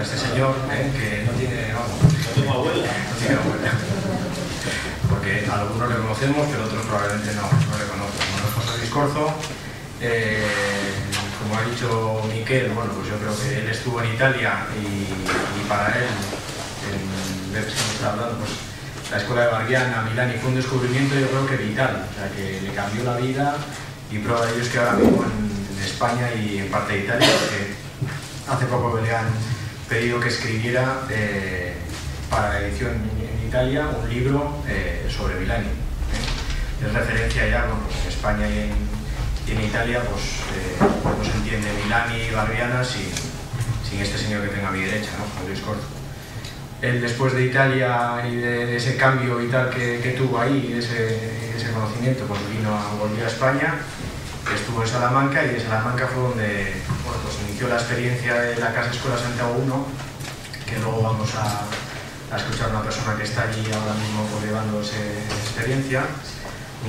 este señor, que no tiene, vamos, no tengo abuela. No tiene abuela. Porque algunos le conocemos, pero otros probablemente no le conocen. Bueno, José Luis Corzo, como ha dicho Miquel, bueno, pues yo creo que él estuvo en Italia y para él, en que nos está hablando, pues la escuela de Barbiana, Milani, fue un descubrimiento, yo creo que vital, o sea, que le cambió la vida, y prueba de ello es que ahora mismo en España y en parte de Italia, porque hace poco le han pedido que escribiera para la edición en Italia un libro sobre Milani. Es referencia ya, bueno, pues en España y en Italia, pues no se entiende Milani y Barbiana sin este señor que tengo a mi derecha, ¿no? José Luis Corzo. Él, después de Italia y de ese cambio vital que tuvo ahí, de ese conocimiento, pues volvió a España, estuvo en Salamanca, y de Salamanca fue donde, bueno, pues inició la experiencia de la Casa Escuela Santiago I, que luego vamos a escuchar a una persona que está allí ahora mismo pues, llevando esa experiencia.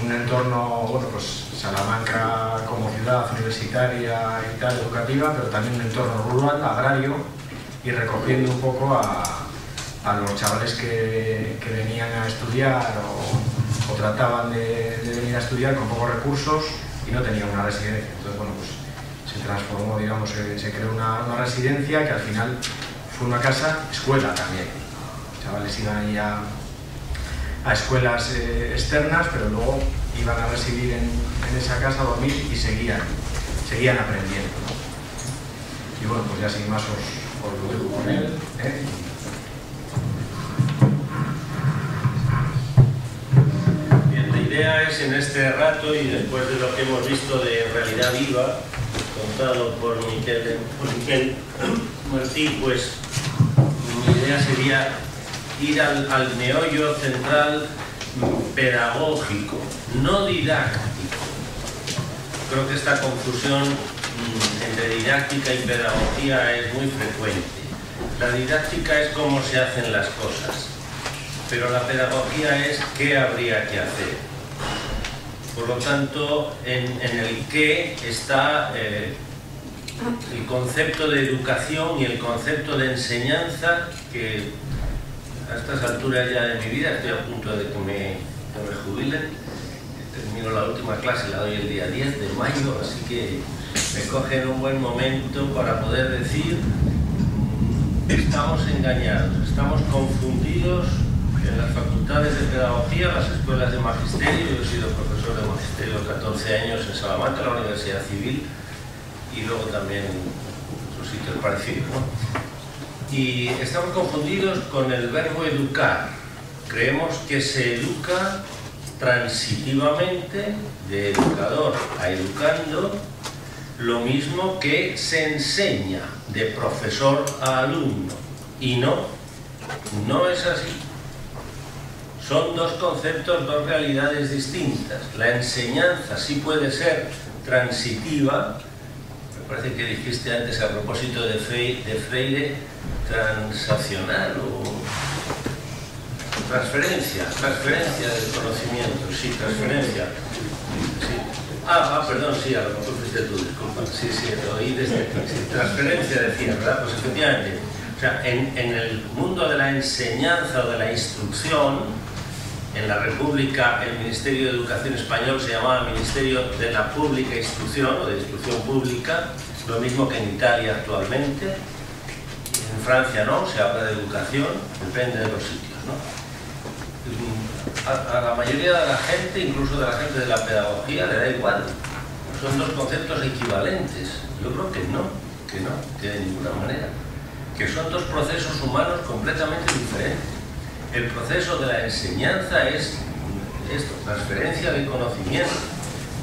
Un entorno, bueno, pues Salamanca como ciudad universitaria y tal, educativa, pero también un entorno rural, agrario, y recogiendo un poco a los chavales que venían a estudiar o trataban de venir a estudiar con pocos recursos y no tenían una residencia. Entonces, bueno, pues se transformó, digamos, se creó una residencia que al final fue una casa escuela también. Los chavales iban ahí a escuelas externas, pero luego iban a residir en esa casa, a dormir, y seguían aprendiendo, ¿no? Y bueno, pues ya sin más os lo dejo con él, Bien, la idea es, en este rato y después de lo que hemos visto de Realidad Viva, contado por Miquel Martí, pues mi idea sería ir al meollo central pedagógico, no didáctico. Creo que esta confusión entre didáctica y pedagogía es muy frecuente. La didáctica es cómo se hacen las cosas, pero la pedagogía es qué habría que hacer. Por lo tanto, en el qué está el concepto de educación y el concepto de enseñanza, que a estas alturas ya de mi vida estoy a punto de que me jubilen. Termino la última clase, la doy el día 10 de mayo, así que me cogen un buen momento para poder decir: estamos engañados, estamos confundidos en las facultades de pedagogía, las escuelas de magisterio. Yo he sido profesor de magisterio 14 años en Salamanca, la Universidad Civil, y luego también en otros sitios parecidos, ¿no? Y estamos confundidos con el verbo educar. Creemos que se educa transitivamente, de educador a educando, lo mismo que se enseña de profesor a alumno. Y no es así. Son dos conceptos, dos realidades distintas. La enseñanza sí puede ser transitiva. Me parece que dijiste antes, a propósito de Freire, transaccional o transferencia del conocimiento, sí, transferencia. Sí. Perdón, sí, a lo mejor fuiste tú, disculpa. Sí, lo oí desde aquí. Sí, transferencia decía, ¿verdad? Pues efectivamente, o sea, en el mundo de la enseñanza o de la instrucción, en la República, el Ministerio de Educación español se llamaba Ministerio de la Pública Instrucción o de Instrucción Pública, lo mismo que en Italia actualmente. En Francia no, se habla de educación, depende de los sitios, ¿no? A la mayoría de la gente, incluso de la gente de la pedagogía, le da igual. Son dos conceptos equivalentes. Yo creo que no, que de ninguna manera. Que son dos procesos humanos completamente diferentes. El proceso de la enseñanza es esto, transferencia de conocimiento,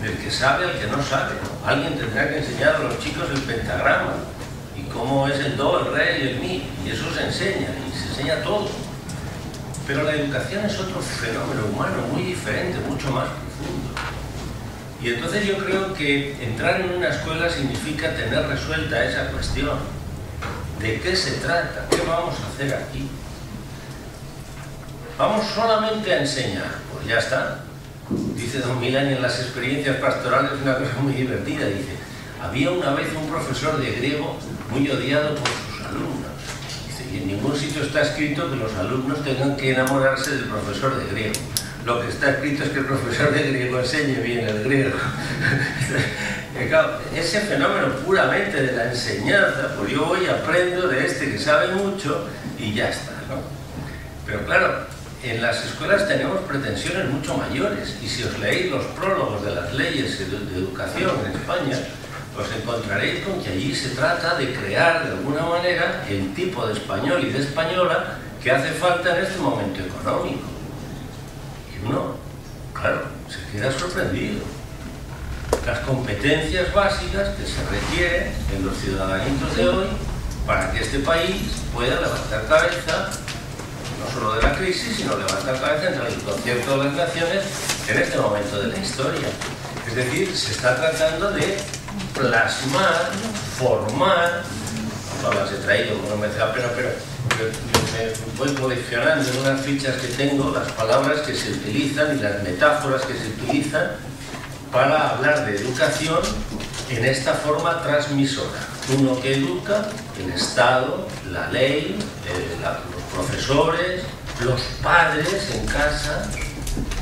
del que sabe al que no sabe, ¿no? Alguien tendrá que enseñar a los chicos el pentagrama y cómo es el do, el re y el mi, y eso se enseña, y se enseña todo. Pero la educación es otro fenómeno humano muy diferente, mucho más profundo. Y entonces yo creo que entrar en una escuela significa tener resuelta esa cuestión. ¿De qué se trata? ¿Qué vamos a hacer aquí? ¿Vamos solamente a enseñar? Pues ya está. Dice don Milani en las experiencias pastorales una cosa muy divertida. Dice, había una vez un profesor de griego muy odiado por sus alumnos. ningún sitio está escrito que los alumnos tengan que enamorarse del profesor de griego. Lo que está escrito es que el profesor de griego enseñe bien el griego. Claro, ese fenómeno puramente de la enseñanza, pues yo voy y aprendo de este que sabe mucho y ya está, ¿no? Pero claro, en las escuelas tenemos pretensiones mucho mayores, y si os leéis los prólogos de las leyes de educación en España, os encontraréis con que allí se trata de crear de alguna manera el tipo de español y de española que hace falta en este momento económico. Y uno, claro, se queda sorprendido. Las competencias básicas que se requieren en los ciudadanitos de hoy para que este país pueda levantar cabeza, no solo de la crisis, sino levantar cabeza en el concierto de las naciones en este momento de la historia. Es decir, se está tratando de plasmar, formar, no las he traído, no me da pena, pero me voy coleccionando en unas fichas que tengo las palabras que se utilizan y las metáforas que se utilizan para hablar de educación en esta forma transmisora. Uno que educa, el Estado, la ley, los profesores, los padres en casa,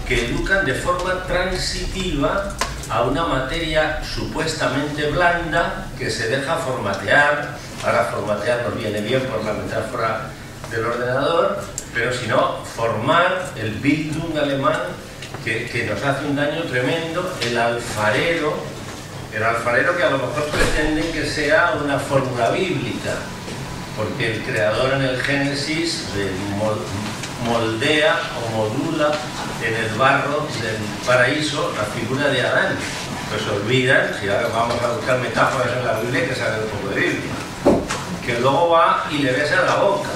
que educan de forma transitiva a una materia supuestamente blanda que se deja formatear. Ahora formatear nos viene bien por la metáfora del ordenador, pero si no, formar el Bildung alemán que nos hace un daño tremendo, el alfarero que a lo mejor pretenden que sea una fórmula bíblica, porque el creador en el Génesis moldea o modula en el barro del paraíso la figura de Adán. Pues olvidan, si ahora vamos a buscar metáforas en la Biblia, que saben un poco de Biblia, que luego va y le besa la boca.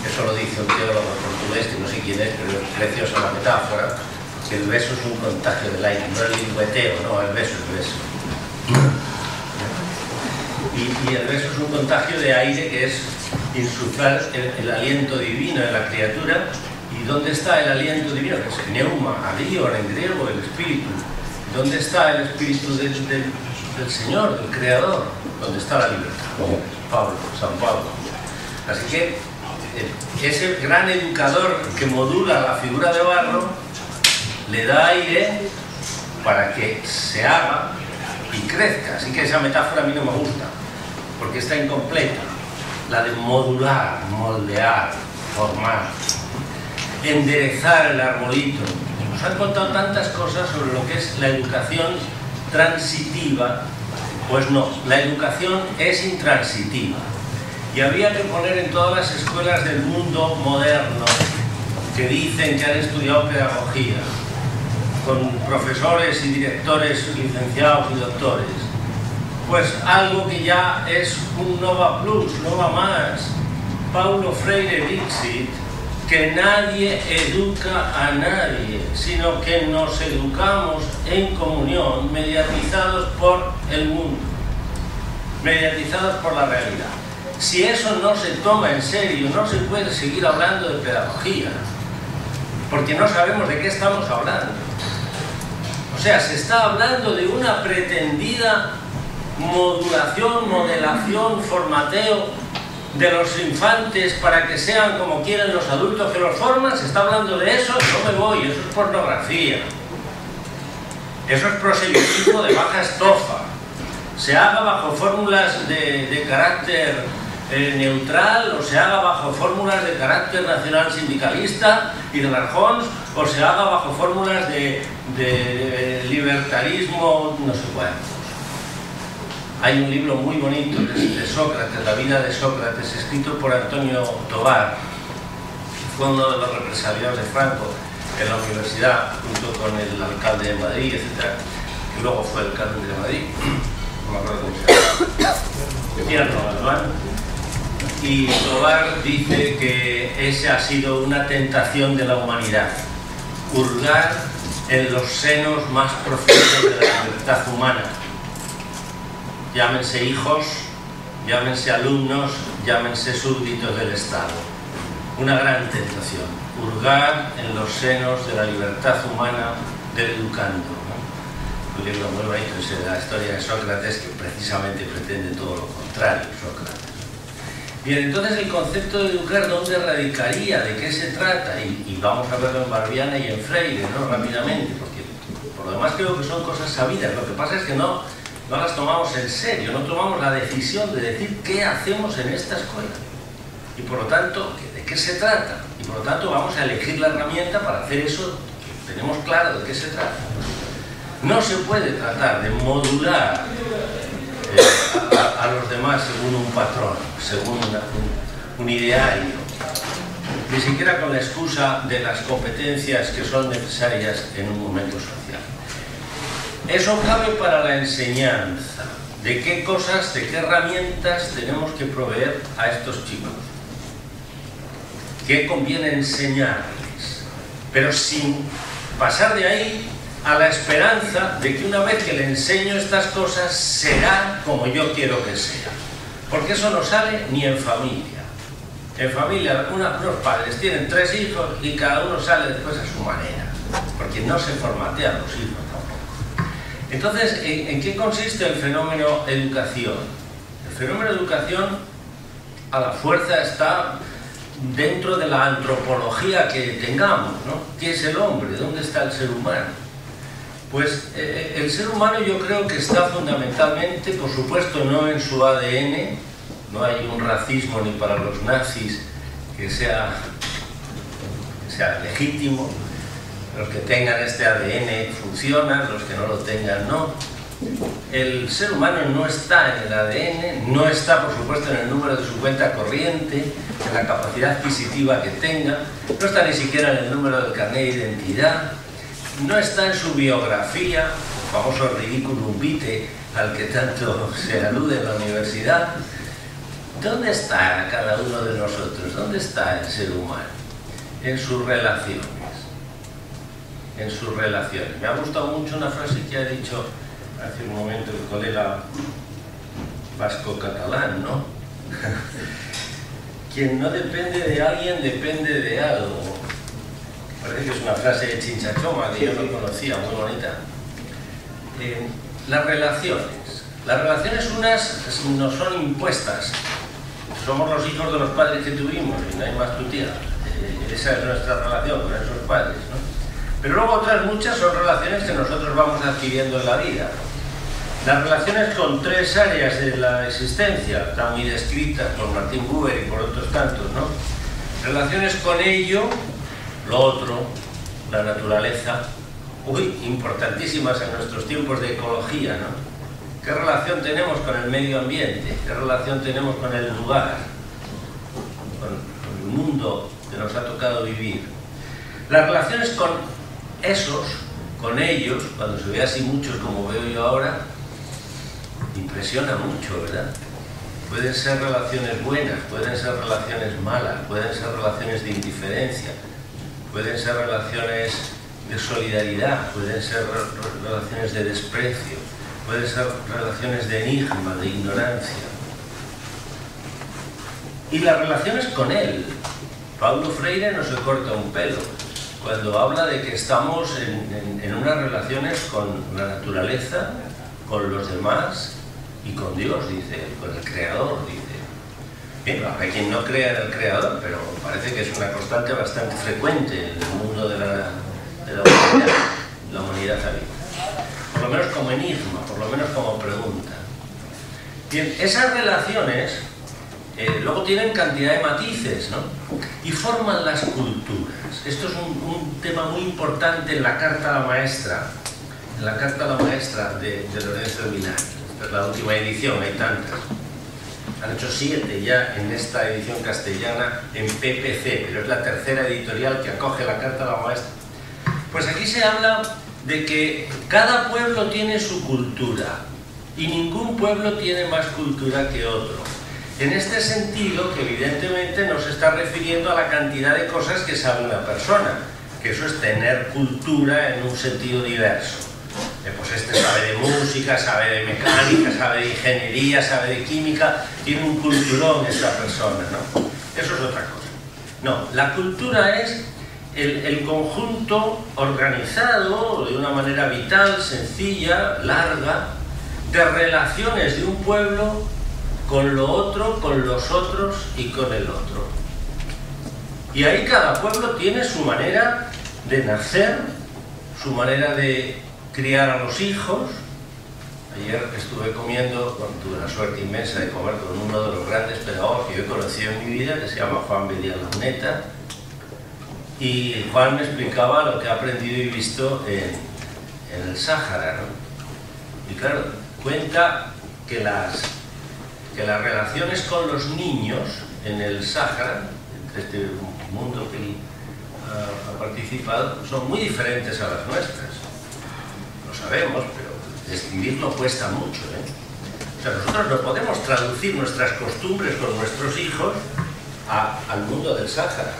Eso lo dice un teólogo portugués, que no sé quién es, pero es preciosa la metáfora, que el beso es un contagio del aire, no el lingüeteo, no, el beso es beso. Y el beso es un contagio de aire, que es insuflar el aliento divino en la criatura. ¿Y dónde está el aliento divino? Que es neuma, alior en griego, el espíritu. ¿Dónde está el espíritu del Señor, del Creador? ¿Dónde está la libertad? San Pablo. Así que ese gran educador que modula la figura de barro le da aire para que se haga y crezca. Así que esa metáfora a mí no me gusta, porque está incompleta. La de modular, moldear, formar, enderezar el arbolito. Nos han contado tantas cosas sobre lo que es la educación transitiva. Pues no, la educación es intransitiva. Y había que poner en todas las escuelas del mundo moderno, que dicen que han estudiado pedagogía, con profesores y directores licenciados y doctores, pues algo que ya es un nova plus, no va más. Paulo Freire dixit que nadie educa a nadie, sino que nos educamos en comunión, mediatizados por el mundo, mediatizados por la realidad. Si eso no se toma en serio, no se puede seguir hablando de pedagogía, porque no sabemos de qué estamos hablando. O sea, se está hablando de una pretendida modulación, modelación, formateo de los infantes para que sean como quieren los adultos que los forman. Se está hablando de eso, no me voy, eso es pornografía. Eso es proselitismo de baja estofa. Se haga bajo fórmulas de carácter neutral, o se haga bajo fórmulas de carácter nacional sindicalista y de Rajons, o se haga bajo fórmulas de libertarismo, no sé cuántos. Hay un libro muy bonito de Sócrates, La vida de Sócrates, escrito por Antonio Tobar, que fue uno de los represaliados de Franco en la universidad, junto con el alcalde de Madrid, etc., que luego fue alcalde de Madrid, no me acuerdo cómo se llama, Tierno Galván. Y Tobar dice que esa ha sido una tentación de la humanidad, hurgar en los senos más profundos de la libertad humana. Llámense hijos, llámense alumnos, llámense súbditos del Estado. Una gran tentación, hurgar en los senos de la libertad humana del educando, ¿no? Un libro muy bonito es la historia de Sócrates, que precisamente pretende todo lo contrario, Sócrates. Bien, entonces el concepto de educar, ¿dónde radicaría? ¿De qué se trata? Y vamos a verlo en Barbiana y en Freire, ¿no? Rápidamente, porque por lo demás creo que son cosas sabidas. Lo que pasa es que no las tomamos en serio, no tomamos la decisión de decir qué hacemos en esta escuela. Y por lo tanto, ¿de qué se trata? Y por lo tanto vamos a elegir la herramienta para hacer eso, que tenemos claro de qué se trata. No se puede tratar de modular a los demás según un patrón, según un ideario, ni siquiera con la excusa de las competencias que son necesarias en un momento social. Eso cabe para la enseñanza, de qué cosas, de qué herramientas tenemos que proveer a estos chicos, qué conviene enseñarles, pero sin pasar de ahí a la esperanza de que una vez que le enseño estas cosas será como yo quiero que sea, porque eso no sale ni en familia. En familia unos padres tienen 3 hijos y cada uno sale después a su manera, porque no se formatean los hijos tampoco. Entonces, ¿en qué consiste el fenómeno educación? El fenómeno educación a la fuerza está dentro de la antropología que tengamos, ¿no? ¿Qué es el hombre? ¿Dónde está el ser humano? Pues el ser humano yo creo que está fundamentalmente, por supuesto no en su ADN, no hay un racismo ni para los nazis que sea legítimo, los que tengan este ADN funcionan, los que no lo tengan no. El ser humano no está en el ADN, no está por supuesto en el número de su cuenta corriente, en la capacidad adquisitiva que tenga, no está ni siquiera en el número del carnet de identidad, no está en su biografía, el famoso curriculum vitae al que tanto se alude en la universidad. ¿Dónde está cada uno de nosotros? ¿Dónde está el ser humano? En sus relaciones. En sus relaciones. Me ha gustado mucho una frase que ha dicho hace un momento el colega vasco-catalán, ¿no? Quien no depende de alguien depende de algo. Parece que es una frase de Chinchachoma que yo no conocía, muy bonita. Las relaciones unas no son impuestas. Somos los hijos de los padres que tuvimos y no hay más tutía. Esa es nuestra relación con esos padres, ¿no? Pero luego otras muchas son relaciones que nosotros vamos adquiriendo en la vida. Las relaciones con 3 áreas de la existencia, están muy descritas por Martin Buber y por otros tantos, ¿no? Relaciones con ello, lo otro, la naturaleza, importantísimas en nuestros tiempos de ecología, ¿no? ¿Qué relación tenemos con el medio ambiente? ¿Qué relación tenemos con el lugar? Con el mundo que nos ha tocado vivir. Las relaciones con con ellos, cuando se ve así muchos como veo yo ahora, impresiona mucho, ¿verdad? Pueden ser relaciones buenas, pueden ser relaciones malas, pueden ser relaciones de indiferencia, pueden ser relaciones de solidaridad, pueden ser relaciones de desprecio, pueden ser relaciones de enigma, de ignorancia. Y las relaciones con él. Paulo Freire no se corta un pelo cuando habla de que estamos en unas relaciones con la naturaleza, con los demás y con Dios, dice, con el Creador, dice. Bien, hay quien no crea en el Creador, pero parece que es una constante bastante frecuente en el mundo de la humanidad habita. Por lo menos como enigma, por lo menos como pregunta. Bien, esas relaciones luego tienen cantidad de matices, ¿no? Y forman las culturas. Esto es un tema muy importante en la Carta a la Maestra, de Lorenzo de Milán. Esta es la última edición, hay tantas. Han hecho 7 ya en esta edición castellana en PPC, pero es la tercera editorial que acoge la Carta a la Maestra. Pues aquí se habla de que cada pueblo tiene su cultura y ningún pueblo tiene más cultura que otro. En este sentido, que evidentemente no se está refiriendo a la cantidad de cosas que sabe una persona, que eso es tener cultura en un sentido diverso. Pues este sabe de música, sabe de mecánica, sabe de ingeniería, sabe de química, tiene un culturón esta persona, ¿no? Eso es otra cosa. No, la cultura es el conjunto organizado de una manera vital, sencilla, larga, de relaciones de un pueblo con lo otro, con los otros y con el otro. Y ahí cada pueblo tiene su manera de nacer, su manera de criar a los hijos. Ayer estuve comiendo, tuve la suerte inmensa de comer con uno de los grandes pedagogos que yo he conocido en mi vida, que se llama Juan Bedía Launeta, y Juan me explicaba lo que ha aprendido y visto en el Sáhara, ¿no? Y claro, cuenta que las relaciones con los niños en el Sáhara, entre este mundo que ha participado, son muy diferentes a las nuestras. Lo sabemos, pero describirlo cuesta mucho, ¿eh? O sea, nosotros no podemos traducir nuestras costumbres con nuestros hijos al mundo del Sáhara.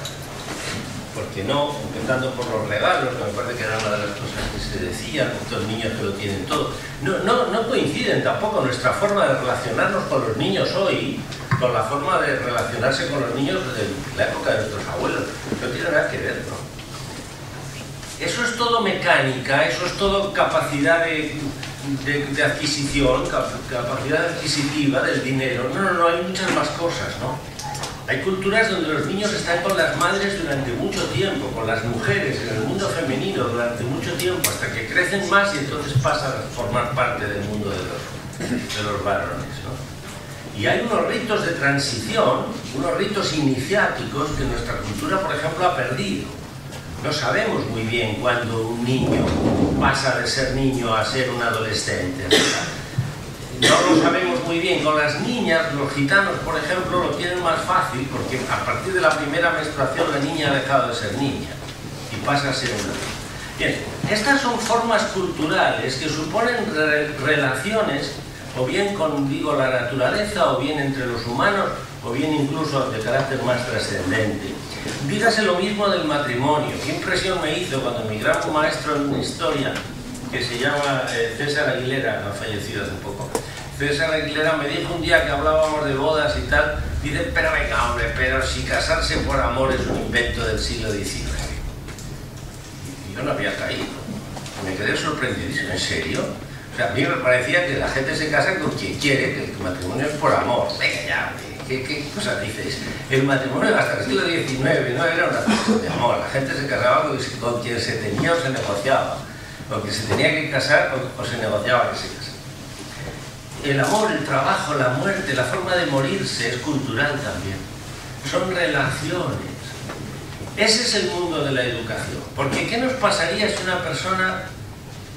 Porque no, empezando por los regalos, que me parece que era una de las cosas que se decían, estos niños que lo tienen todo. No coinciden tampoco nuestra forma de relacionarnos con los niños hoy con la forma de relacionarse con los niños de la época de nuestros abuelos. No tiene nada que ver, ¿no? Eso es todo mecánica, eso es todo capacidad de adquisición, capacidad adquisitiva del dinero. No, hay muchas más cosas, ¿no? Hay culturas donde los niños están con las madres durante mucho tiempo, con las mujeres en el mundo femenino durante mucho tiempo, hasta que crecen más y entonces pasan a formar parte del mundo de los varones, ¿no? Y hay unos ritos de transición, unos ritos iniciáticos que nuestra cultura, por ejemplo, ha perdido. No sabemos muy bien cuándo un niño pasa de ser niño a ser un adolescente, ¿verdad? No lo sabemos muy bien. Con las niñas, los gitanos, por ejemplo, lo tienen más fácil porque a partir de la primera menstruación la niña ha dejado de ser niña y pasa a ser una niña. Bien, estas son formas culturales que suponen relaciones o bien con, digo, la naturaleza, o bien entre los humanos, o bien incluso de carácter más trascendente. Dígase lo mismo del matrimonio. ¿Qué impresión me hizo cuando mi gran maestro en historia, que se llama César Aguilera, ha fallecido hace poco? César Aguilera me dijo un día que hablábamos de bodas y tal, dice, pero venga hombre, pero si casarse por amor es un invento del siglo XIX. Y yo no había caído. Me quedé sorprendidísimo. ¿En serio? O sea, a mí me parecía que la gente se casa con quien quiere, que el matrimonio es por amor. Venga ya, ¿qué cosa dices? El matrimonio hasta el siglo XIX no era una cuestión de amor. La gente se casaba con quien se tenía o se negociaba. Con quien se tenía que casar o se negociaba que se casara. El amor, el trabajo, la muerte, la forma de morirse es cultural también. Son relaciones. Ese es el mundo de la educación. Porque ¿qué nos pasaría si una persona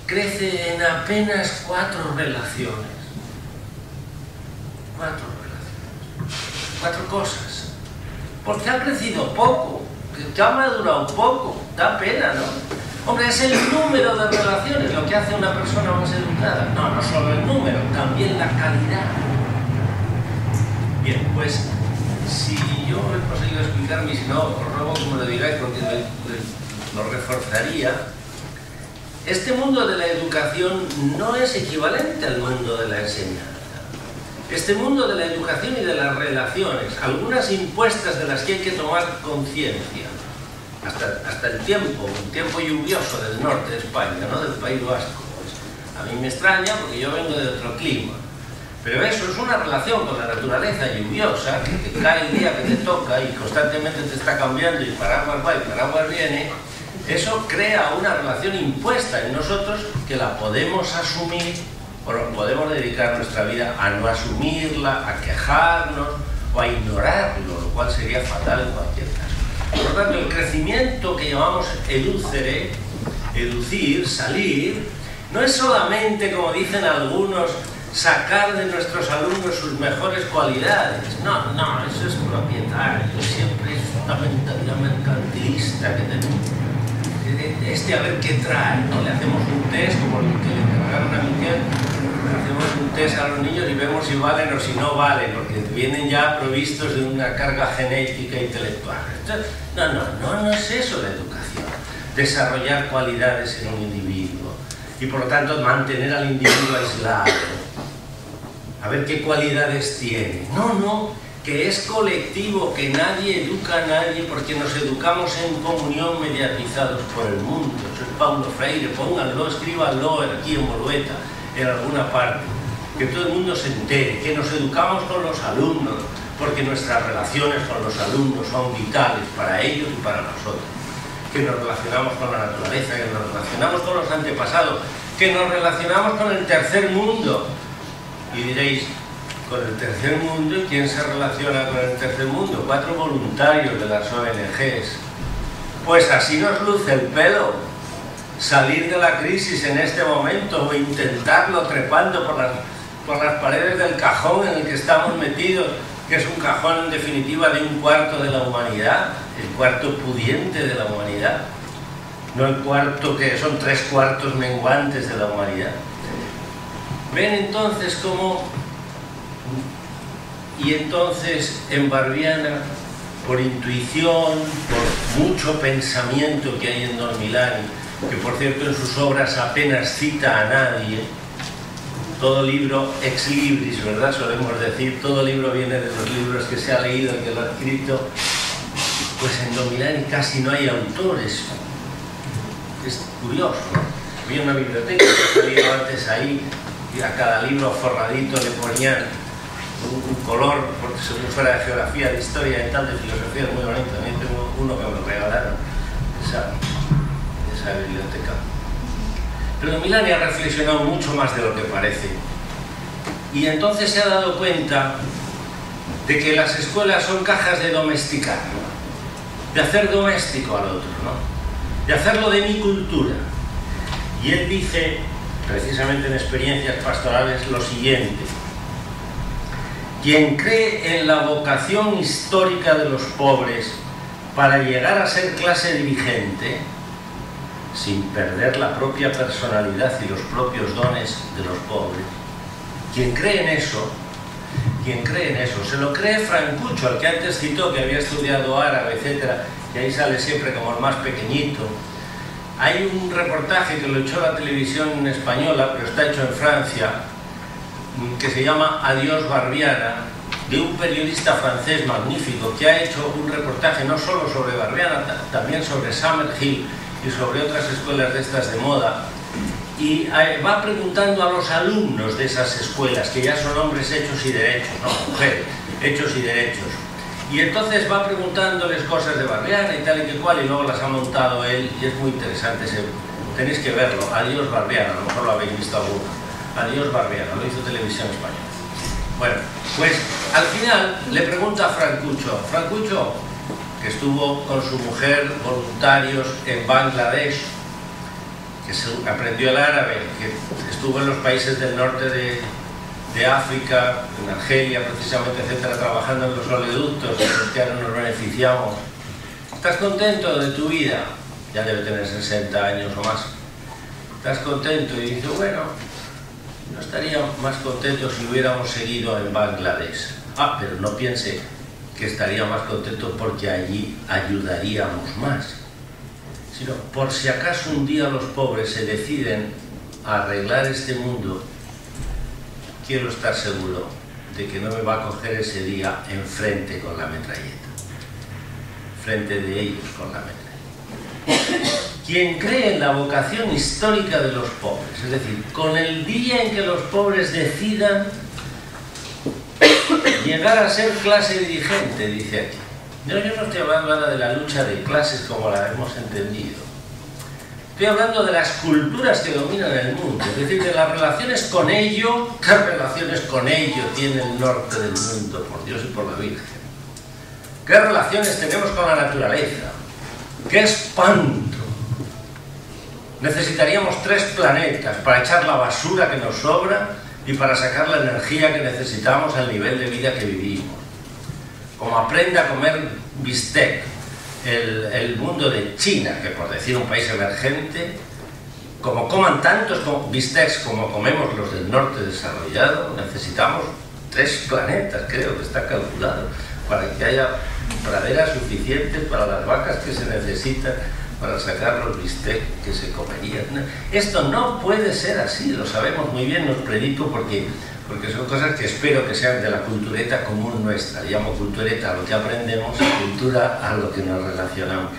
crece en apenas 4 relaciones? 4 relaciones. 4 cosas. Porque ha crecido poco, que ha madurado poco. Da pena, ¿no? Hombre, es el número de relaciones lo que hace a una persona más educada. No solo el número, también la calidad. Bien, pues, si yo he conseguido explicarme, y si no, os ruego que me lo digáis porque lo reforzaría. Este mundo de la educación no es equivalente al mundo de la enseñanza. Este mundo de la educación y de las relaciones, algunas impuestas de las que hay que tomar conciencia, hasta el tiempo lluvioso del norte de España, ¿no? Del País Vasco, pues, a mí me extraña porque yo vengo de otro clima, pero eso es una relación con la naturaleza lluviosa, que te cae el día que te toca y constantemente te está cambiando y paraguas va y paraguas viene. Eso crea una relación impuesta en nosotros que la podemos asumir o podemos dedicar nuestra vida a no asumirla, a quejarnos o a ignorarlo, lo cual sería fatal en cualquier caso. Por lo tanto, el crecimiento que llamamos educere, educir, salir, no es solamente, como dicen algunos, sacar de nuestros alumnos sus mejores cualidades. No, eso es propietario, siempre es una mentalidad mercantilista que tenemos. A ver qué trae, ¿no? Le hacemos un test, como el que le encargaron a Miquel, hacemos un test a los niños y vemos si valen o si no valen, porque vienen ya provistos de una carga genética e intelectual. Entonces, no es eso la educación. Desarrollar cualidades en un individuo y por lo tanto mantener al individuo aislado. A ver qué cualidades tiene. No, que es colectivo, que nadie educa a nadie porque nos educamos en comunión mediatizados por el mundo. Eso es Paulo Freire, pónganlo, escríbanlo aquí en Bolueta, en alguna parte. que todo el mundo se entere, que nos educamos con los alumnos, porque nuestras relaciones con los alumnos son vitales para ellos y para nosotros, que nos relacionamos con la naturaleza, que nos relacionamos con los antepasados, que nos relacionamos con el tercer mundo. Y diréis, ¿con el tercer mundo? ¿Y quién se relaciona con el tercer mundo? 4 voluntarios de las ONGs. Pues así nos luce el pelo, salir de la crisis en este momento o intentarlo trepando por las paredes del cajón en el que estamos metidos, que es un cajón en definitiva de 1/4 de la humanidad, el cuarto pudiente de la humanidad, no el cuarto que son 3/4 menguantes de la humanidad. Ven entonces cómo... Y entonces en Barbiana, por intuición, por mucho pensamiento que hay en Don Milani, que por cierto en sus obras apenas cita a nadie, todo libro ex libris, ¿verdad? Solemos decir, todo libro viene de los libros que se ha leído, el que lo ha escrito. Pues en Don Milani casi no hay autores. Es curioso, ¿no? Había una biblioteca que salía antes ahí, y a cada libro forradito le ponían un color, porque según fuera de geografía, de historia y tal, de filosofía, es muy bonito. También tengo uno que me regalaron, esa biblioteca. Pero Don Milani ha reflexionado mucho más de lo que parece. Y entonces se ha dado cuenta de que las escuelas son cajas de domesticar, ¿no? De hacer doméstico al otro, ¿no? De hacerlo de mi cultura. Y él dice, precisamente en experiencias pastorales, lo siguiente: quien cree en la vocación histórica de los pobres para llegar a ser clase dirigente, sin perder la propia personalidad y los propios dones de los pobres, quien cree en eso, se lo cree Francucho, al que antes citó, que había estudiado árabe, etcétera, y ahí sale siempre como el más pequeñito. Hay un reportaje que lo echó la televisión española, pero está hecho en Francia, que se llama Adiós Barbiana, de un periodista francés magnífico que ha hecho un reportaje no solo sobre Barbiana, también sobre Summerhill y sobre otras escuelas de estas de moda, y va preguntando a los alumnos de esas escuelas, que ya son hombres hechos y derechos, no mujeres, hechos y derechos, y entonces va preguntándoles cosas de Barbiana y tal y que cual, y luego las ha montado él, y es muy interesante, tenéis que verlo. Adiós Barbiana, a lo mejor lo habéis visto alguno. Adiós Barbiana, lo hizo Televisión Española. Bueno, pues al final le pregunta a Francucho, que estuvo con su mujer voluntarios en Bangladesh, que aprendió el árabe, que estuvo en los países del norte de África, en Argelia precisamente, etcétera, trabajando en los oleoductos de los que ahora nos beneficiamos. ¿Estás contento de tu vida? Ya debe tener 60 años o más. ¿Estás contento? Y dice, bueno, no estaría más contento si hubiéramos seguido en Bangladesh. Pero no piense que estaría más contento porque allí ayudaríamos más, sino por si acaso un día los pobres se deciden a arreglar este mundo, quiero estar seguro de que no me va a coger ese día enfrente con la metralleta, frente de ellos con la metralleta. Quien cree en la vocación histórica de los pobres, es decir, con el día en que los pobres decidan llegar a ser clase dirigente, dice aquí. Yo no estoy hablando ahora de la lucha de clases como la hemos entendido. Estoy hablando de las culturas que dominan el mundo, es decir, de las relaciones con ello. ¿Qué relaciones con ello tiene el norte del mundo, por Dios y por la Virgen? ¿Qué relaciones tenemos con la naturaleza? ¡Qué espanto! Necesitaríamos 3 planetas para echar la basura que nos sobra y para sacar la energía que necesitamos al nivel de vida que vivimos. Como aprenda a comer bistec el mundo de China, que por decir un país emergente, como coman tantos bistecs como comemos los del norte desarrollado, necesitamos 3 planetas, creo que está calculado, para que haya praderas suficientes para las vacas que se necesitan para sacar los bistecs que se comerían. Esto no puede ser así, lo sabemos muy bien, os predico porque son cosas que espero que sean de la cultureta común nuestra. Llamo cultureta a lo que aprendemos y cultura a lo que nos relacionamos.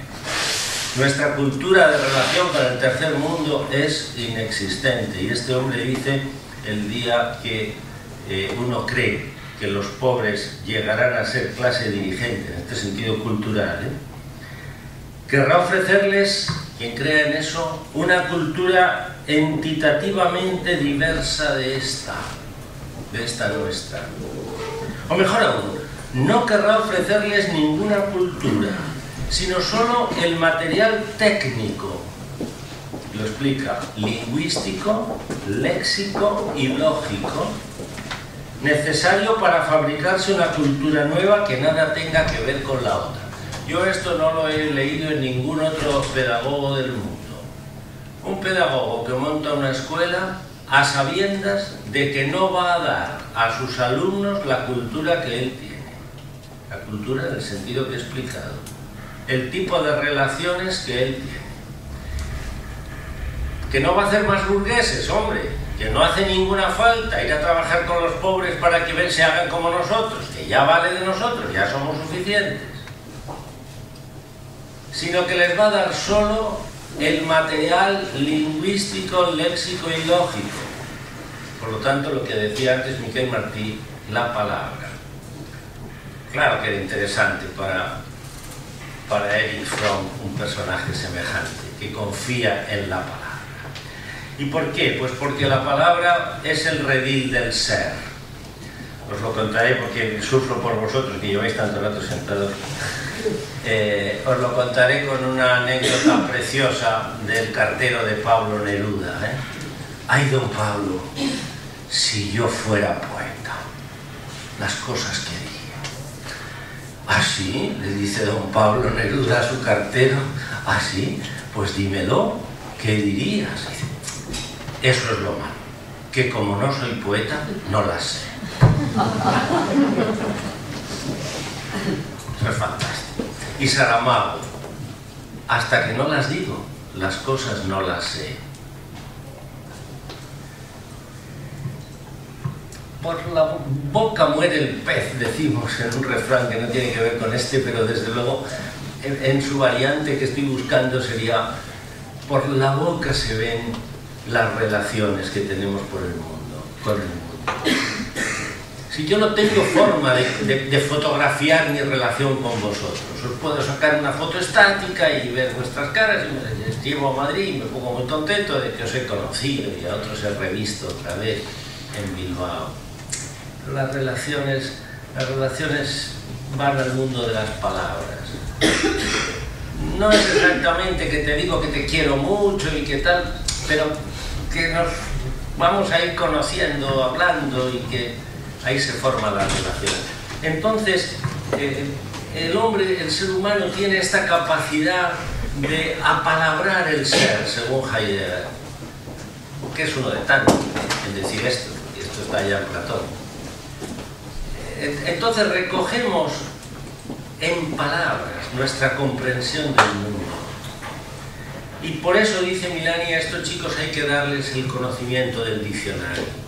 Nuestra cultura de relación con el tercer mundo es inexistente, y este hombre dice el día que uno cree que los pobres llegarán a ser clase dirigente, en este sentido cultural, querrá ofrecerles, quien crea en eso, una cultura entitativamente diversa de esta nuestra. O mejor aún, no querrá ofrecerles ninguna cultura, sino solo el material técnico, lo explica, lingüístico, léxico y lógico, necesario para fabricarse una cultura nueva que nada tenga que ver con la otra. Yo esto no lo he leído en ningún otro pedagogo del mundo. Un pedagogo que monta una escuela a sabiendas de que no va a dar a sus alumnos la cultura que él tiene. La cultura en el sentido que he explicado. El tipo de relaciones que él tiene. Que no va a hacer más burgueses, hombre. Que no hace ninguna falta ir a trabajar con los pobres para que se hagan como nosotros. Que ya vale de nosotros, ya somos suficientes. Sino que les va a dar solo el material lingüístico, léxico y lógico. Por lo tanto, lo que decía antes Miquel Martí, la palabra. Claro que era interesante para Erich Fromm un personaje semejante, que confía en la palabra. ¿Y por qué? Pues porque la palabra es el redil del ser. Os lo contaré porque sufro por vosotros, que lleváis tanto rato sentados. Os lo contaré con una anécdota preciosa del cartero de Pablo Neruda. Ay, don Pablo, si yo fuera poeta, las cosas que diría. ¿Ah, sí? Le dice don Pablo Neruda a su cartero. ¿Ah, sí? Pues dímelo, ¿qué dirías? Dice, eso es lo malo, que como no soy poeta, no las sé. Eso es fantástico. Y Saramago, hasta que no las digo, las cosas no las sé. Por la boca muere el pez, decimos en un refrán que no tiene que ver con este, pero desde luego en su variante que estoy buscando sería: por la boca se ven las relaciones que tenemos con el mundo. Si yo no tengo forma de fotografiar mi relación con vosotros, os puedo sacar una foto estática y ver vuestras caras, y me llevo a Madrid y me pongo muy contento de que os he conocido y a otros he revisto otra vez en Bilbao. Pero las relaciones van al mundo de las palabras. No es exactamente que te digo que te quiero mucho y que tal, pero que nos vamos a ir conociendo, hablando, y que ahí se forma la relación. Entonces, el hombre, el ser humano, tiene esta capacidad de apalabrar el ser, según Heidegger, que es uno de tantos en decir esto, porque esto está ya en Platón. Entonces recogemos en palabras nuestra comprensión del mundo. Y por eso dice Milani, a estos chicos hay que darles el conocimiento del diccionario.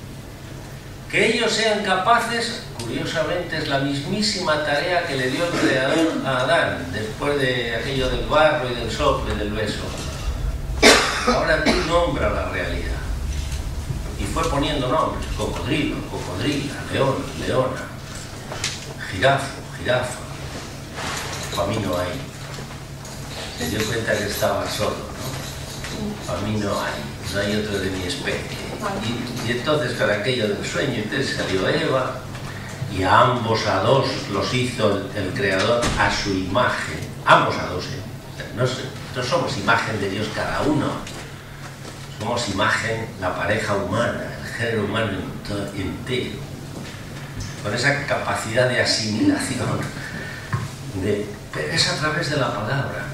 Que ellos sean capaces, curiosamente, es la mismísima tarea que le dio el Creador a Adán, después de aquello del barro y del soplo y del beso. Ahora tú nombra la realidad. Y fue poniendo nombres: cocodrilo, cocodrila, león, leona, jirafo, jirafa. Para mí no hay. Se dio cuenta que estaba solo, ¿no? Para mí no hay otro de mi especie. Y entonces, con aquello del sueño, entonces salió Eva, y a ambos a dos los hizo el Creador a su imagen. Ambos a dos, no somos imagen de Dios cada uno, somos imagen, la pareja humana, el género humano entero, con esa capacidad de asimilación, pero es a través de la palabra.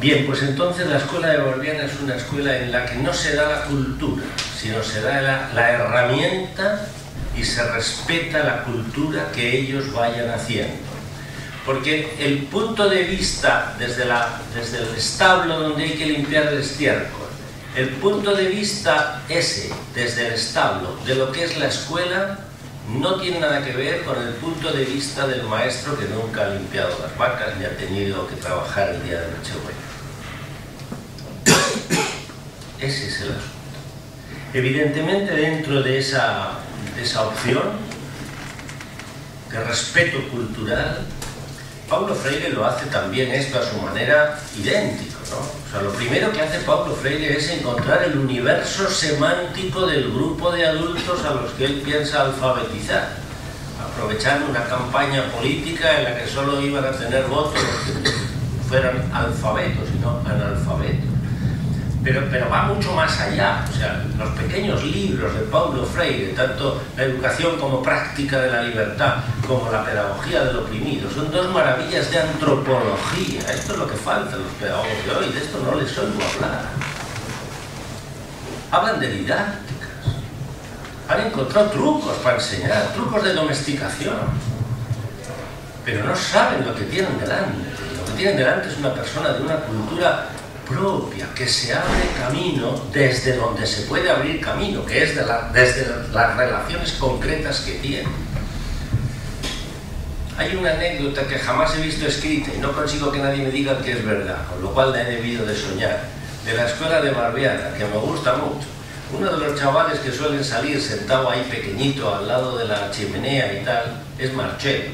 Bien, pues entonces la escuela de Borviana es una escuela en la que no se da la cultura, sino se da la herramienta y se respeta la cultura que ellos vayan haciendo. Porque el punto de vista desde el establo donde hay que limpiar el estiércol, el punto de vista ese, desde el establo, de lo que es la escuela, no tiene nada que ver con el punto de vista del maestro que nunca ha limpiado las vacas ni ha tenido que trabajar el día de Nochebuena. Ese es el asunto. Evidentemente, dentro de esa opción de respeto cultural. Paulo Freire lo hace también esto a su manera idéntico, ¿no? O sea, lo primero que hace Paulo Freire es encontrar el universo semántico del grupo de adultos a los que él piensa alfabetizar, aprovechando una campaña política en la que solo iban a tener votos los que fueran alfabetos y no analfabetos. Pero va mucho más allá. O sea, los pequeños libros de Paulo Freire, tanto La educación como práctica de la libertad, como La pedagogía del oprimido, son dos maravillas de antropología. Esto es lo que falta a los pedagogos de hoy, de esto no les oigo hablar. Hablan de didácticas, han encontrado trucos para enseñar, trucos de domesticación, pero no saben lo que tienen delante. Lo que tienen delante es una persona de una cultura propia, que se abre camino desde donde se puede abrir camino, que es desde las relaciones concretas que tiene. Hay una anécdota que jamás he visto escrita y no consigo que nadie me diga que es verdad, con lo cual la he debido de soñar, de la escuela de Barbiana, que me gusta mucho. Uno de los chavales que suelen salir sentado ahí pequeñito al lado de la chimenea y tal, es Marcello.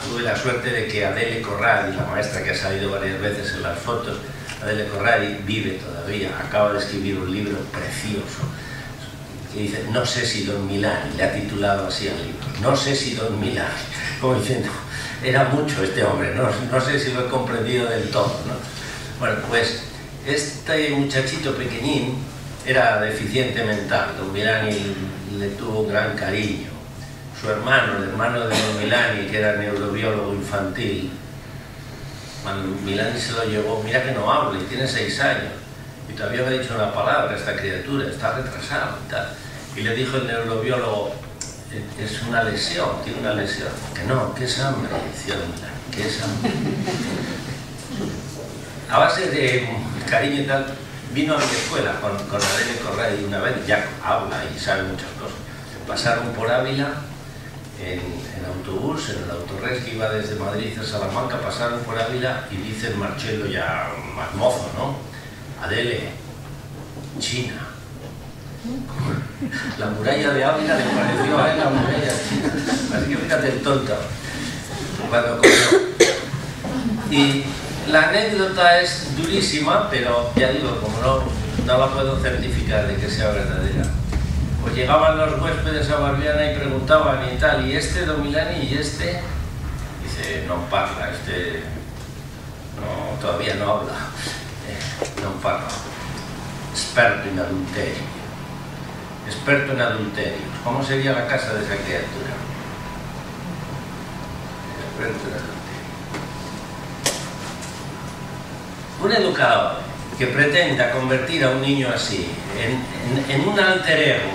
Tuve la suerte de que Adele Corradi, la maestra que ha salido varias veces en las fotos, Adele Corradi vive todavía, acaba de escribir un libro precioso que dice, no sé si Don Milani, le ha titulado así al libro, no sé si Don Milani, como diciendo, era mucho este hombre, no sé si lo he comprendido del todo, ¿no? Bueno, pues este muchachito pequeñín era deficiente mental, Don Milani le tuvo un gran cariño. Su hermano, el hermano de Don Milani, que era neurobiólogo infantil, cuando Milani se lo llevó, mira que no habla y tiene 6 años y todavía no ha dicho una palabra esta criatura, está retrasado y tal. Y le dijo el neurobiólogo, es una lesión, tiene una lesión. Que no, que es hambre, decía Don Milani, que es hambre. A base de cariño y tal, vino a mi escuela con Adele Corradi una vez, ya habla y sabe muchas cosas. Pasaron por Ávila en autobús, en el autorres que iba desde Madrid a Salamanca, pasaron por Ávila y dice el Marcello ya más mozo, ¿no? Adele, China. La muralla de Ávila le pareció a él la muralla china. Así que fíjate el tonto cuando comió. Y la anécdota es durísima, pero ya digo, como no la puedo certificar de que sea verdadera. Pues llegaban los huéspedes a Barbiana y preguntaban y tal, ¿y este Don Milani y este? Dice, no parla, este no, todavía no habla, no parla. Experto en adulterio. Experto en adulterio. ¿Cómo sería la casa de esa criatura? Experto en adulterio. Un educador que pretenda convertir a un niño así en un alter ego,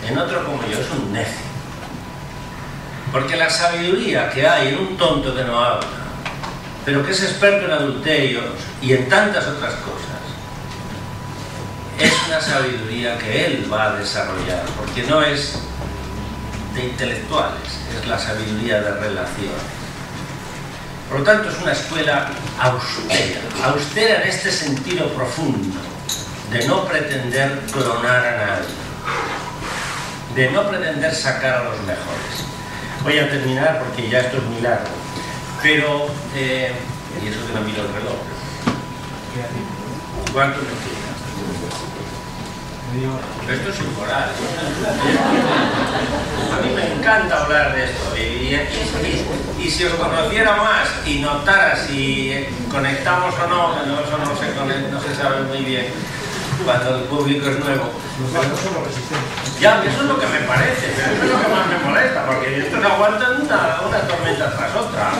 en otro como yo, es un necio. Porque la sabiduría que hay en un tonto que no habla, pero que es experto en adulterios y en tantas otras cosas, es una sabiduría que él va a desarrollar, porque no es de intelectuales, es la sabiduría de relaciones. Por lo tanto, es una escuela austera en este sentido profundo, de no pretender clonar a nadie, de no pretender sacar a los mejores. Voy a terminar porque ya esto es muy largo, pero, y eso que no miro el reloj. ¿Cuánto me queda? Esto es inmoral. A mí me encanta hablar de esto y si os conociera más y notara si conectamos o no, eso no se sabe muy bien cuando el público es nuevo. Ya, eso es lo que me parece, pero eso es lo que más me molesta, porque estos aguantan una tormenta tras otra.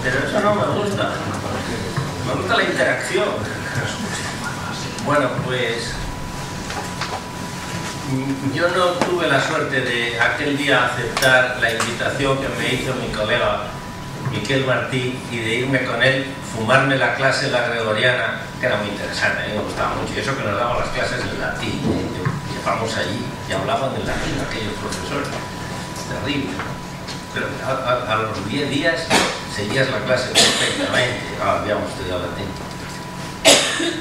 Pero eso no me gusta. Me gusta la interacción. Bueno, pues yo no tuve la suerte de aquel día aceptar la invitación que me hizo mi colega Miquel Martí y de irme con él, fumarme la clase en la Gregoriana, que era muy interesante, a mí me gustaba mucho, y eso que nos daban las clases en latín, llevamos allí y hablaban en latín aquellos profesores, terrible, pero a los 10 días seguías la clase perfectamente, habíamos estudiado latín.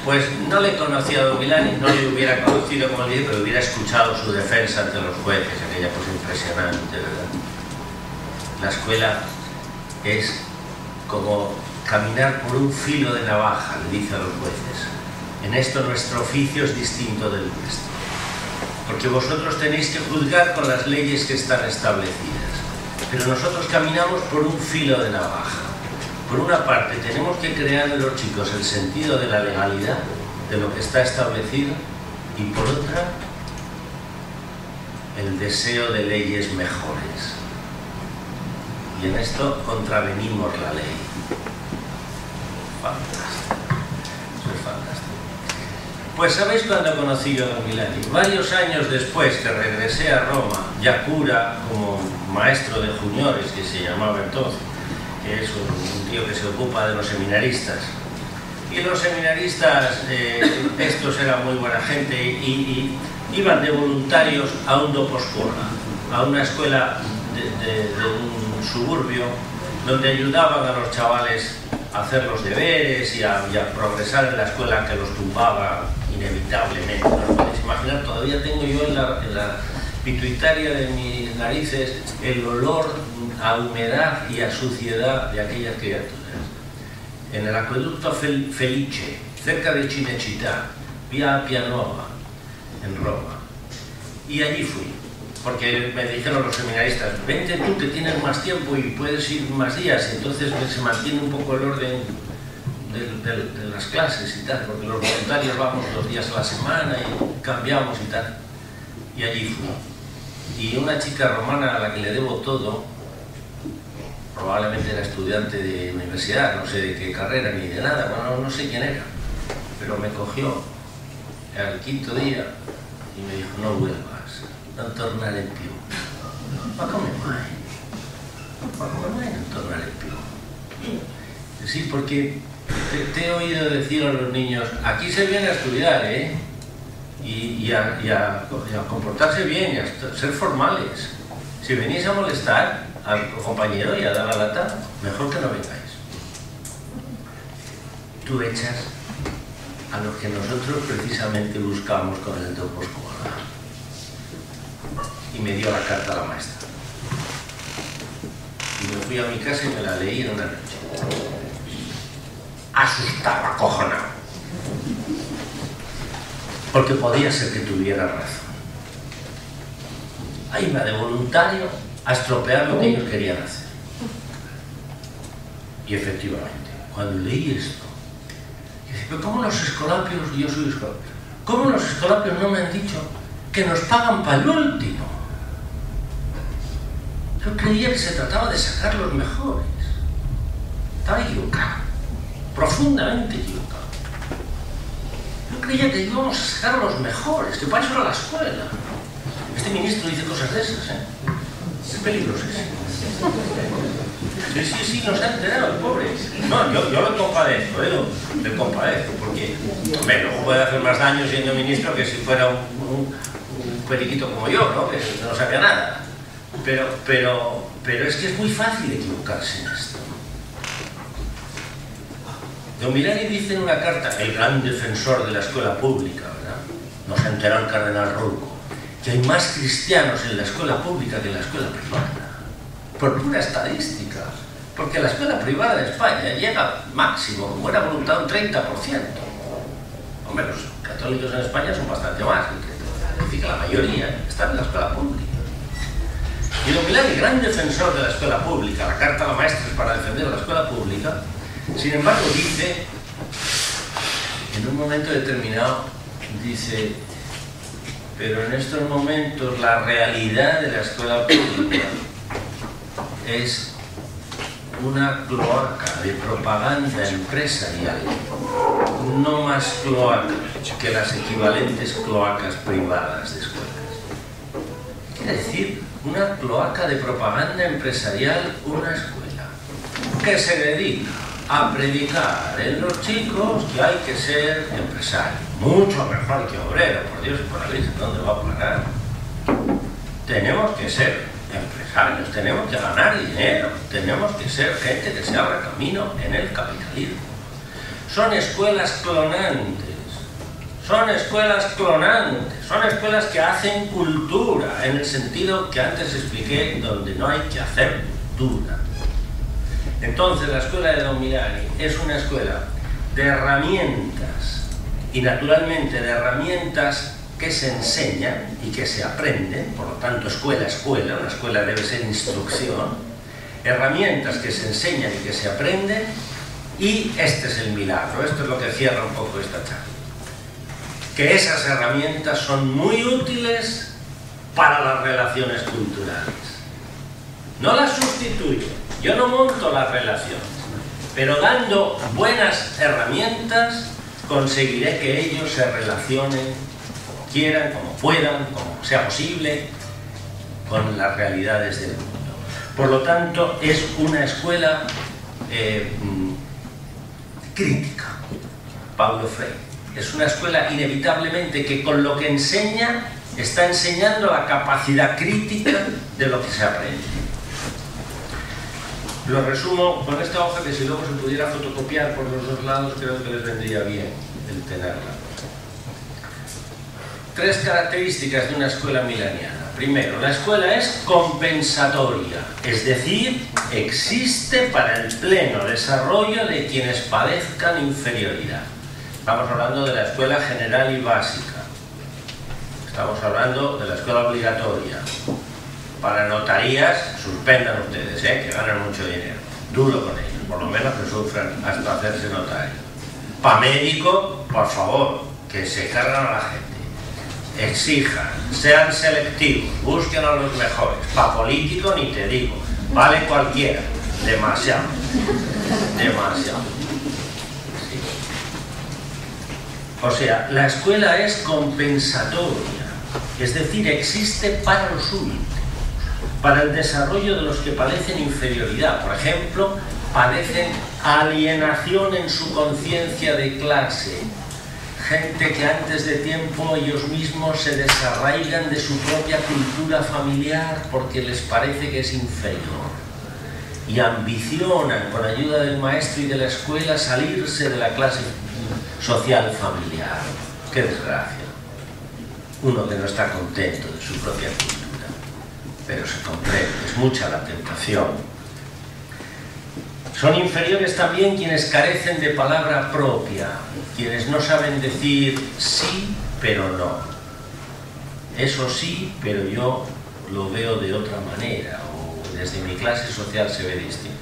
Pues no le conocía a Don Milani, no le hubiera conocido como líder, pero hubiera escuchado su defensa ante los jueces, aquella cosa impresionante, ¿verdad? La escuela es como caminar por un filo de navaja, le dice a los jueces. En esto nuestro oficio es distinto del nuestro, porque vosotros tenéis que juzgar con las leyes que están establecidas, pero nosotros caminamos por un filo de navaja. Por una parte, tenemos que crear en los chicos el sentido de la legalidad, de lo que está establecido, y por otra, el deseo de leyes mejores. Y en esto contravenimos la ley. Fantástico. Eso es fantástico. Pues ¿sabéis cuándo conocí yo a Don Milani? Varios años después que regresé a Roma, ya cura, como maestro de juniores, que se llamaba entonces, que es un tío que se ocupa de los seminaristas. Y los seminaristas, estos eran muy buena gente y iban de voluntarios a un doposcuola, a una escuela de un suburbio, donde ayudaban a los chavales a hacer los deberes y a progresar en la escuela que los tumbaba inevitablemente. ¿No os podéis imaginar? Todavía tengo yo en la pituitaria de mis narices el olor a humedad y a suciedad de aquellas criaturas. En el acueducto Felice, cerca de Cinecittà, vía Appia Nuova, en Roma. Y allí fui, porque me dijeron los seminaristas, vente tú que tienes más tiempo y puedes ir más días, y entonces se mantiene un poco el orden de las clases y tal, porque los voluntarios vamos 2 días a la semana y cambiamos y tal. Y allí fui. Y una chica romana a la que le debo todo, probablemente era estudiante de universidad, no sé de qué carrera ni de nada, bueno, no sé quién era, pero me cogió al 5.º día y me dijo, no vuelvas, no tornaré più. Ma come mai? Ma come mai no tornaré più? Sí, porque te he oído decir a los niños, aquí se viene a estudiar, y a comportarse bien, y a ser formales. Si venís a molestar al compañero y a dar la lata, mejor que no vengáis. Tú echas a los que nosotros precisamente buscamos con el doposcuola. Y me dio la carta a la maestra. Y me fui a mi casa y me la leí en una noche. Asustado, acojonado. Porque podía ser que tuviera razón. Ahí va de voluntario a estropear lo que ellos querían hacer. Y efectivamente, cuando leí esto, dije, pero ¿cómo los escolapios, yo soy escolapio, cómo los escolapios no me han dicho que nos pagan para el último? Yo creía que se trataba de sacar los mejores. Estaba equivocado, profundamente equivocado. Yo creía que íbamos a sacar a los mejores, que para eso era la escuela. Este ministro dice cosas de esas, Es peligroso. Sí, nos ha enterado el pobre. No, yo le compadezco, le compadezco, porque, hombre, no puede hacer más daño siendo ministro que si fuera un periquito como yo, ¿no? Que no sabía nada. Pero es que es muy fácil equivocarse en esto. Don Milani dice en una carta, el gran defensor de la escuela pública, ¿verdad? Nos enteró el cardenal Rulco, que hay más cristianos en la escuela pública que en la escuela privada, por pura estadística, porque la escuela privada de España llega máximo, con buena voluntad, un 30%. Hombre, los católicos en España son bastante más, es decir, que la mayoría están en la escuela pública. Y Don Milani, gran defensor de la escuela pública, la carta a la maestra es para defender a la escuela pública, sin embargo dice, en un momento determinado, dice, pero en estos momentos la realidad de la escuela pública es una cloaca de propaganda empresarial, no más cloaca que las equivalentes cloacas privadas de escuelas. Quiere decir, una cloaca de propaganda empresarial, una escuela que se dedica a predicar en los chicos que hay que ser empresario, mucho mejor que obrero, por Dios y por la Virgen, ¿dónde va a parar? Tenemos que ser empresarios, tenemos que ganar dinero, tenemos que ser gente que se abra camino en el capitalismo. son escuelas clonantes. Son escuelas clonantes, son escuelas que hacen cultura, en el sentido que antes expliqué, donde no hay que hacer cultura. Entonces, la escuela de Don Milani es una escuela de herramientas, y naturalmente de herramientas que se enseñan y que se aprenden, por lo tanto, una escuela debe ser instrucción, herramientas que se enseñan y que se aprenden, y este es el milagro, esto es lo que cierra un poco esta charla. Que esas herramientas son muy útiles para las relaciones culturales. No las sustituyo, yo no monto las relaciones, pero dando buenas herramientas conseguiré que ellos se relacionen como quieran, como puedan, como sea posible, con las realidades del mundo. Por lo tanto, es una escuela crítica, Paulo Freire. Es una escuela inevitablemente que con lo que enseña está enseñando la capacidad crítica de lo que se aprende. Lo resumo con esta hoja que si luego se pudiera fotocopiar por los dos lados creo que les vendría bien el tenerla. 3 características de una escuela milaniana. Primero, la escuela es compensatoria, es decir, existe para el pleno desarrollo de quienes padezcan inferioridad. Estamos hablando de la escuela general y básica. Estamos hablando de la escuela obligatoria. Para notarías, suspendan ustedes, que ganan mucho dinero. Duro con ellos, por lo menos que sufran hasta hacerse notario. Para médico, por favor, que se cargan a la gente. Exijan, sean selectivos, busquen a los mejores. Para político ni te digo, vale cualquiera. Demasiado. Demasiado. O sea, la escuela es compensatoria, es decir, existe para los últimos, para el desarrollo de los que padecen inferioridad. Por ejemplo, padecen alienación en su conciencia de clase, gente que antes de tiempo ellos mismos se desarraigan de su propia cultura familiar porque les parece que es inferior y ambicionan con ayuda del maestro y de la escuela salirse de la clase social familiar. Qué desgracia. Uno que no está contento de su propia cultura, pero se comprende, es mucha la tentación. Son inferiores también quienes carecen de palabra propia, quienes no saben decir sí, pero no. Eso sí, pero yo lo veo de otra manera, o desde mi clase social se ve distinto.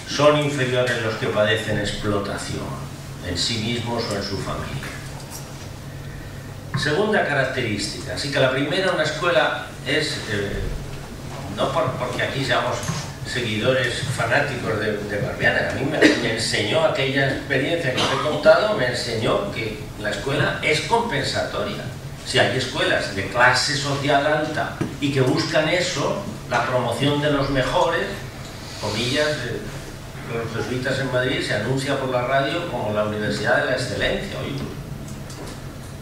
Son inferiores los que padecen explotación, en sí mismos o en su familia. Segunda característica, así que la primera, una escuela es, no porque aquí seamos seguidores fanáticos de Barbiana, a mí me enseñó aquella experiencia que os he contado, me enseñó que la escuela es compensatoria. Si hay escuelas de clase social alta y que buscan eso, la promoción de los mejores, comillas, los jesuitas en Madrid, se anuncia por la radio como la Universidad de la Excelencia. Oye,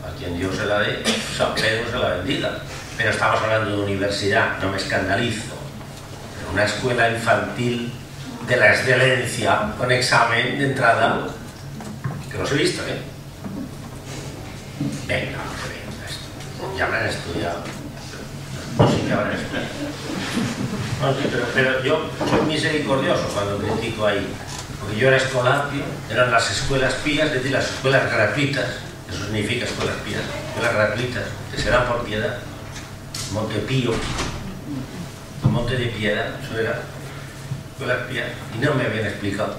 a quien Dios se la dé, San Pedro se la bendiga. Pero estamos hablando de universidad, no me escandalizo. Pero una escuela infantil de la excelencia, con examen de entrada, que los he visto, Venga, ya me han estudiado. No sé qué habrán estudiado. No, sí, pero yo soy misericordioso cuando critico ahí, porque yo era escolapio, eran las escuelas pías, es decir, las escuelas gratuitas, eso significa escuelas pías, escuelas gratuitas, que se dan por piedad, Montepío, Monte de Piedad, eso era, escuelas pías, y no me habían explicado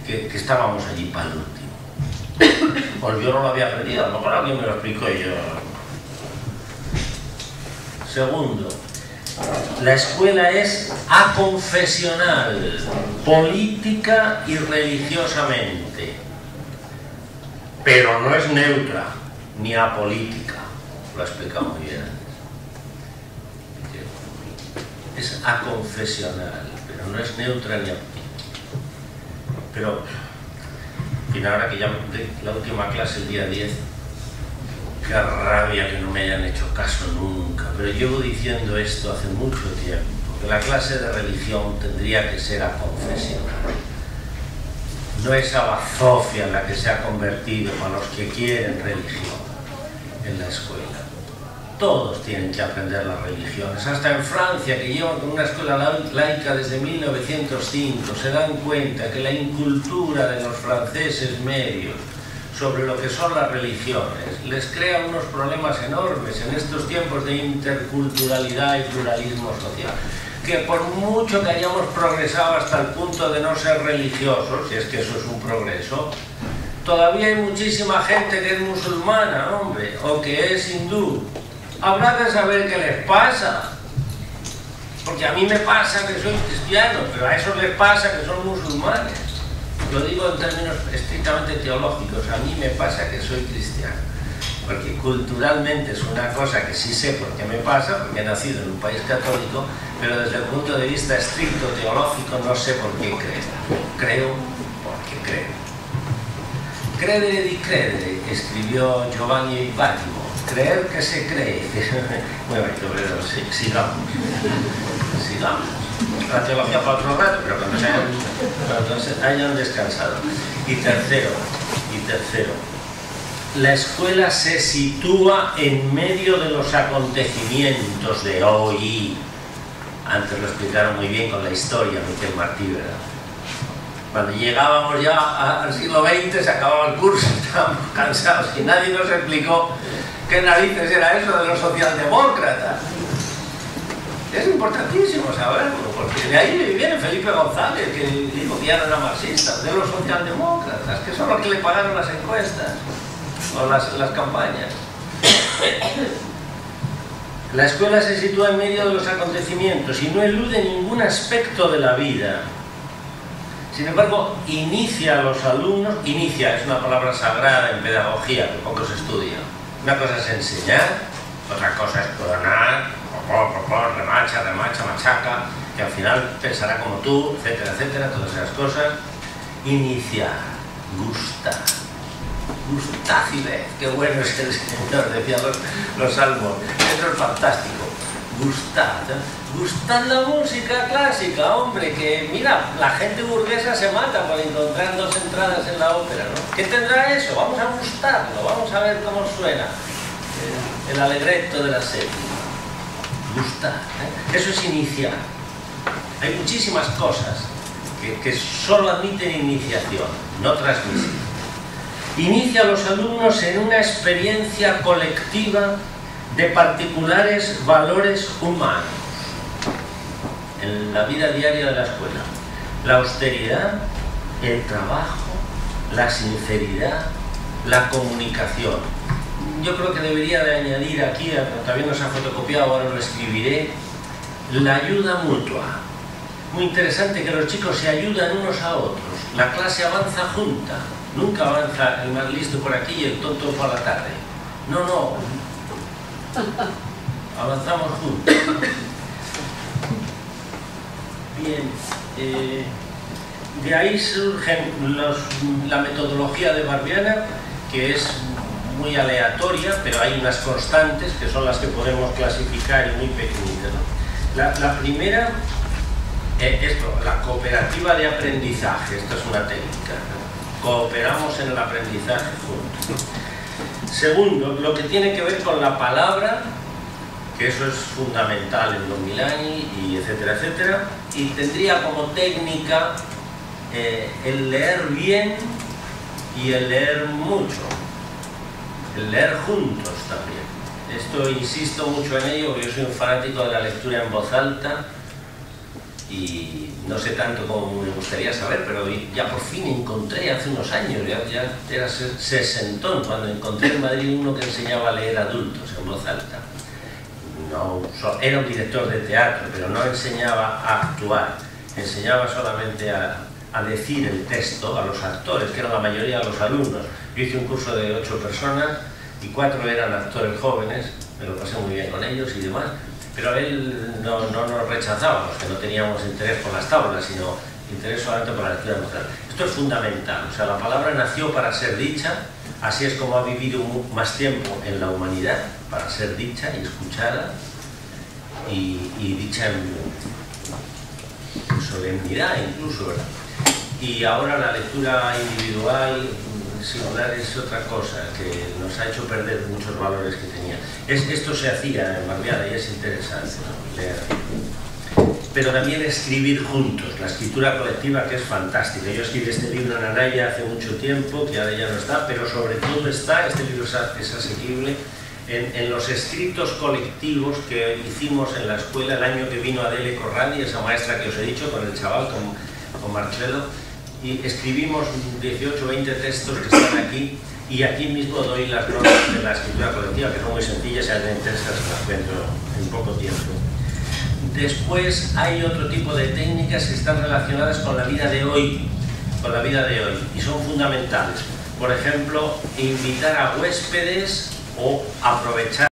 que estábamos allí para el último. Pues yo no lo había aprendido, a lo mejor alguien me lo explicó y yo... Segundo, la escuela es aconfesional, política y religiosamente, pero no es neutra ni apolítica, lo he explicado muy bien antes. Es aconfesional, pero no es neutra ni apolítica. Pero, en fin, ahora que ya la última clase, el día 10, qué rabia que no me hayan hecho caso nunca, pero llevo diciendo esto hace mucho tiempo, que la clase de religión tendría que ser aconfesional. no esa bazofia en la que se ha convertido para los que quieren religión en la escuela. Todos tienen que aprender las religiones, hasta en Francia, que llevan con una escuela laica desde 1905, se dan cuenta que la incultura de los franceses medios sobre lo que son las religiones les crea unos problemas enormes en estos tiempos de interculturalidad y pluralismo social, que por mucho que hayamos progresado hasta el punto de no ser religiosos, si es que eso es un progreso, todavía hay muchísima gente que es musulmana, hombre, o que es hindú. Habrá que saber qué les pasa, porque a mí me pasa que soy cristiano, pero a eso les pasa que son musulmanes. Lo digo en términos estrictamente teológicos, a mí me pasa que soy cristiano, porque culturalmente es una cosa que sí sé por qué me pasa, porque he nacido en un país católico, pero desde el punto de vista estricto teológico no sé por qué creo. Creo porque creo. Credere di credere, escribió Giovanni Vattimo. Creer que se cree. Muy bonito, pero sigamos. La teología para otro rato, pero cuando se hayan descansado. Y tercero, la escuela se sitúa en medio de los acontecimientos de hoy. Antes lo explicaron muy bien con la historia, Miquel Martí, ¿verdad? Cuando llegábamos ya al siglo XX, se acababa el curso, estábamos cansados y nadie nos explicó qué narices era eso de los socialdemócratas. Es importantísimo saberlo, porque de ahí viene Felipe González, que dijo que ya no era marxista, de los socialdemócratas, que son los que le pagaron las encuestas o las campañas. La escuela se sitúa en medio de los acontecimientos y no elude ningún aspecto de la vida. Sin embargo, inicia a los alumnos, inicia es una palabra sagrada en pedagogía que poco se estudia. Una cosa es enseñar, otra cosa es coronar, remacha, machaca, que al final pensará como tú, etcétera, etcétera, todas esas cosas. Iniciar, gustar, gustacile, qué bueno es el Señor, decían los salmos, eso es fantástico, gustad, gustad la música clásica, hombre, que mira, la gente burguesa se mata por encontrar 2 entradas en la ópera, ¿no? ¿Qué tendrá eso? Vamos a gustarlo, vamos a ver cómo suena el alegretto de la serie. Gustar, ¿eh? Eso es iniciar. Hay muchísimas cosas que solo admiten iniciación, no transmisión. Inicia a los alumnos en una experiencia colectiva de particulares valores humanos en la vida diaria de la escuela. La austeridad, el trabajo, la sinceridad, la comunicación. Yo creo que debería de añadir aquí, también nos ha fotocopiado, ahora lo escribiré, la ayuda mutua. Muy interesante que los chicos se ayudan unos a otros. La clase avanza junta. Nunca avanza el más listo por aquí y el tonto por la tarde. No, no. Avanzamos juntos. Bien. De ahí surge la metodología de Barbiana, que es muy aleatoria, pero hay unas constantes que son las que podemos clasificar y muy pequeñitas, ¿no? La primera, la cooperativa de aprendizaje. Esta es una técnica, ¿no? Cooperamos en el aprendizaje juntos. Segundo, lo que tiene que ver con la palabra, que eso es fundamental en Don Milani y etcétera, etcétera, y tendría como técnica el leer bien y el leer mucho, el leer juntos también. Esto insisto mucho en ello, porque yo soy un fanático de la lectura en voz alta y no sé tanto como me gustaría saber, pero ya por fin encontré hace unos años, ya era sesentón, cuando encontré en Madrid uno que enseñaba a leer adultos en voz alta. No, era un director de teatro, pero no enseñaba a actuar, enseñaba solamente a decir el texto a los actores, que eran la mayoría de los alumnos. Yo hice un curso de 8 personas y 4 eran actores jóvenes, me lo pasé muy bien con ellos y demás, pero él no nos rechazaba, los que no teníamos interés por las tablas, sino interés solamente por la lectura emocional. Esto es fundamental, o sea, la palabra nació para ser dicha, así es como ha vivido más tiempo en la humanidad, para ser dicha y escuchada, y dicha en solemnidad incluso, ¿verdad? y ahora la lectura individual, singular, es otra cosa que nos ha hecho perder muchos valores que tenía. Esto se hacía en Barriada y es interesante, ¿no? Leer. Pero también escribir juntos, la escritura colectiva, que es fantástica. Yo escribí este libro en Araya hace mucho tiempo, que ahora ya no está, pero sobre todo está, este libro es asequible, en los escritos colectivos que hicimos en la escuela el año que vino Adele Corradi, esa maestra que os he dicho, con el chaval, con Marcelo, y escribimos 18 o 20 textos que están aquí, y aquí mismo doy las notas de la escritura colectiva, que son muy sencillas y algo intensas, las cuento en poco tiempo. Después hay otro tipo de técnicas que están relacionadas con la vida de hoy, y son fundamentales. Por ejemplo, invitar a huéspedes o aprovechar